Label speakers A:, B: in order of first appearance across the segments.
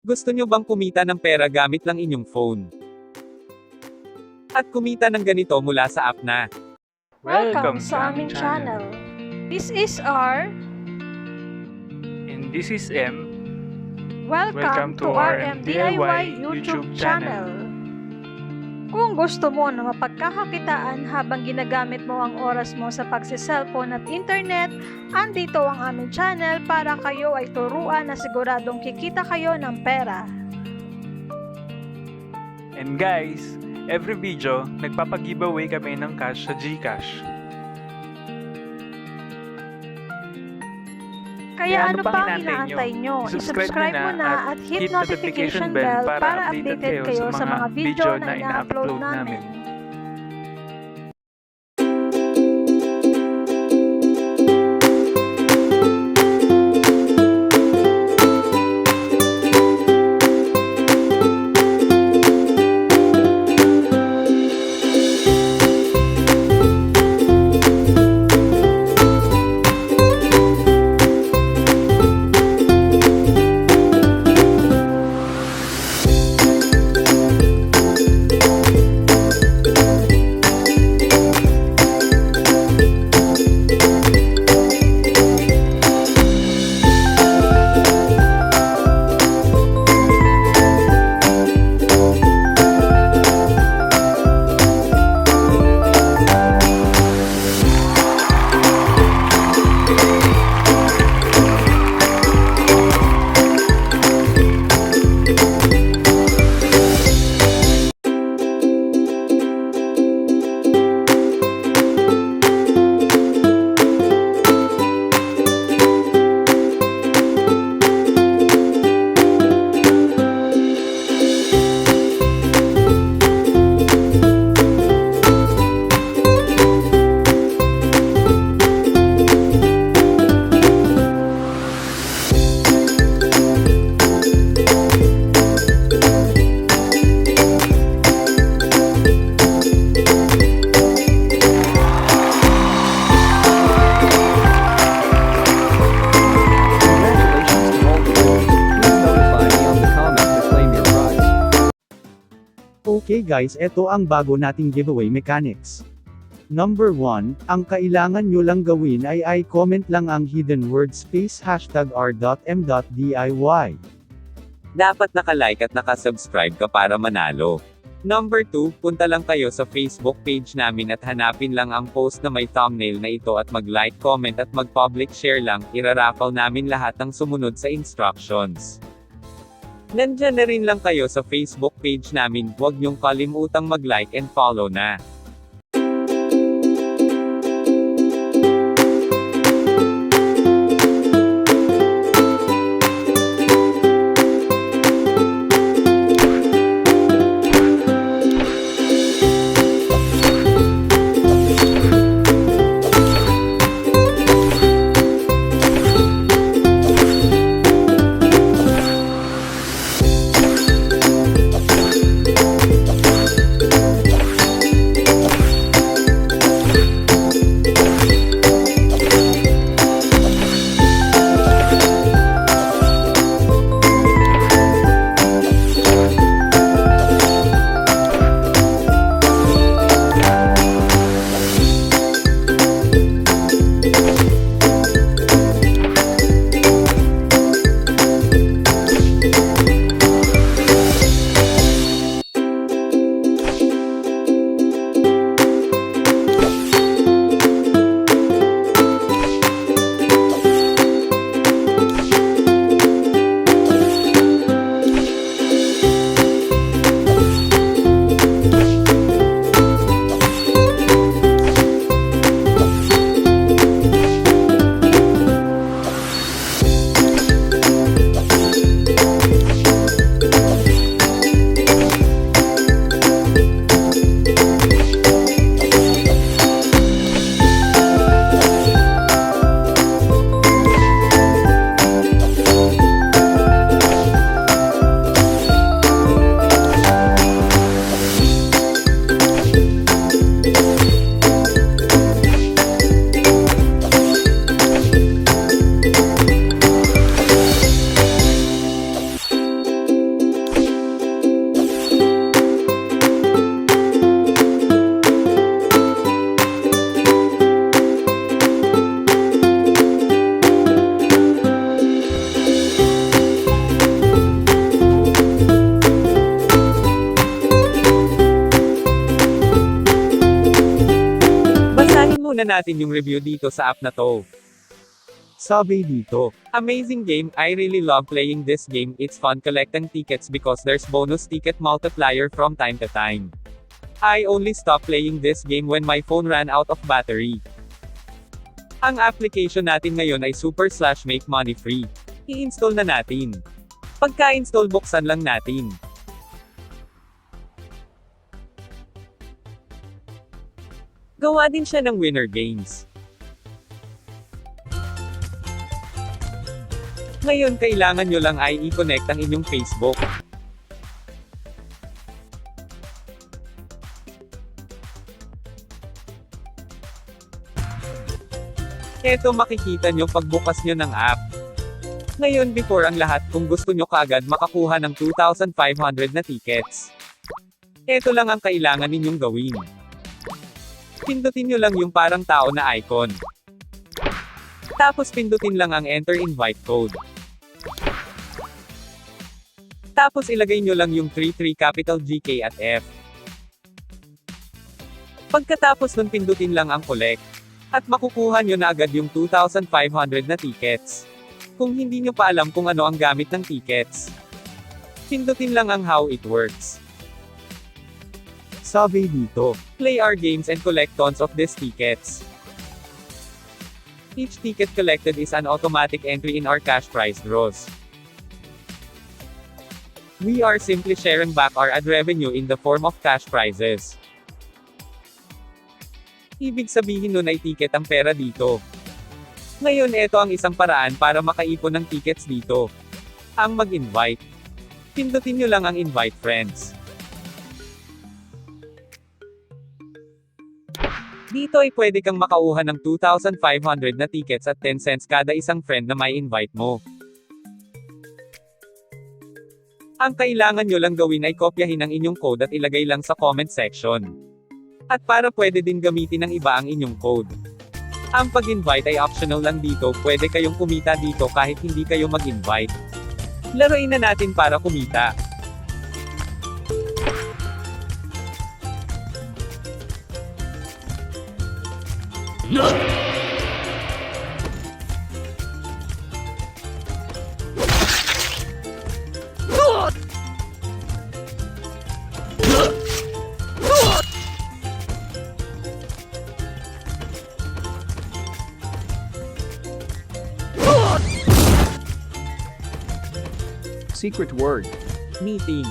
A: Gusto nyo bang kumita ng pera gamit lang inyong phone? At kumita ng ganito mula sa app na
B: Welcome sa aming channel. This is R.
C: And this is M.
B: Welcome to RMDIY YouTube channel. Kung gusto mo na mapagkakakitaan habang ginagamit mo ang oras mo sa pagsi-cellphone at internet, andito ang aming channel para kayo ay turuan na siguradong kikita kayo ng pera.
C: And guys, every video, nagpapag-giveaway kami ng cash sa Gcash.
B: Kaya ano pang inaantay nyo? I-subscribe mo na at hit notification bell para updated kayo sa mga video na ina-upload namin.
D: Okay guys, eto ang bago nating giveaway mechanics. Number 1, ang kailangan nyo lang gawin ay i-comment lang ang hidden word space hashtag r.m.diy.
A: dapat naka-like at naka-subscribe ka para manalo. Number 2, punta lang kayo sa Facebook page namin at hanapin lang ang post na may thumbnail na ito at mag-like, comment at mag-public share lang, iraraffle namin lahat ng sumunod sa instructions. Nandyan na rin lang kayo sa Facebook page namin, huwag niyong kalimutang mag-like and follow na. muna natin yung review dito sa app na to.
D: Sabi dito.
A: Amazing game, I really love playing this game, it's fun collecting tickets because there's bonus ticket multiplier from time to time. I only stopped playing this game when my phone ran out of battery. Ang application natin ngayon ay super/make money free. I-install na natin. Pagka-install buksan lang natin. Gawa din siya ng winner games. Ngayon kailangan nyo lang ay i-connect ang inyong Facebook. Eto makikita nyo pagbukas nyo ng app. Ngayon before ang lahat kung gusto nyo kaagad makakuha ng 2,500 na tickets. Eto lang ang kailangan ninyong gawin. Pindutin nyo lang yung parang tao na icon. Tapos pindutin lang ang enter invite code. Tapos ilagay nyo lang yung 33 capital GK at F. Pagkatapos nun pindutin lang ang collect. At makukuha nyo na agad yung 2,500 na tickets. Kung hindi nyo pa alam kung ano ang gamit ng tickets, pindutin lang ang how it works.
D: Sabi dito.
A: Play our games and collect tons of these tickets. Each ticket collected is an automatic entry in our cash prize draws. We are simply sharing back our ad revenue in the form of cash prizes. Ibig sabihin nun ay ticket ang pera dito. Ngayon ito ang isang paraan para makaipon ng tickets dito. Ang mag-invite. Pindutin nyo lang ang invite friends. Dito ay pwede kang makauha ng 2,500 na tickets at 10 cents kada isang friend na may invite mo. Ang kailangan nyo lang gawin ay kopyahin ang inyong code at ilagay lang sa comment section. At para pwede din gamitin ng iba ang inyong code. Ang pag-invite ay optional lang dito, pwede kayong kumita dito kahit hindi kayo mag-invite. Laruin na natin para kumita.
E: Secret word.
A: Meeting.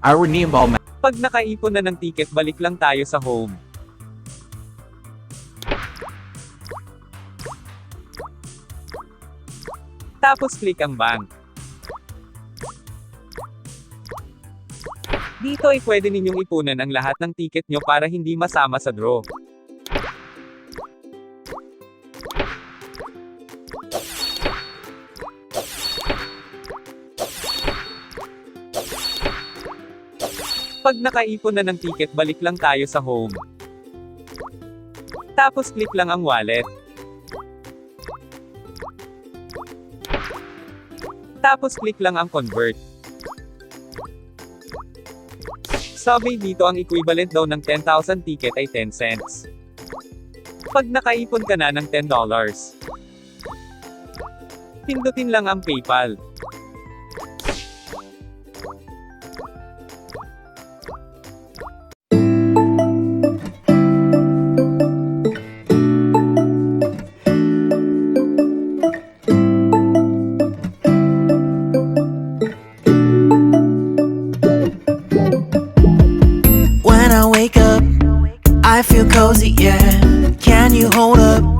E: R.m.diy.
A: Pag nakaipon na ng ticket, balik lang tayo sa home. Tapos click ang bank. Dito ay pwede ninyong ipunan ang lahat ng ticket nyo para hindi masama sa draw. Pag nakaipon na ng ticket, balik lang tayo sa home. Tapos click lang ang wallet. Tapos click lang ang convert. Sabi dito ang equivalent daw ng 10,000 ticket ay 10 cents. Pag nakaipon ka na ng $10, pindutin lang ang PayPal.
F: I feel cozy, yeah. Can you hold up?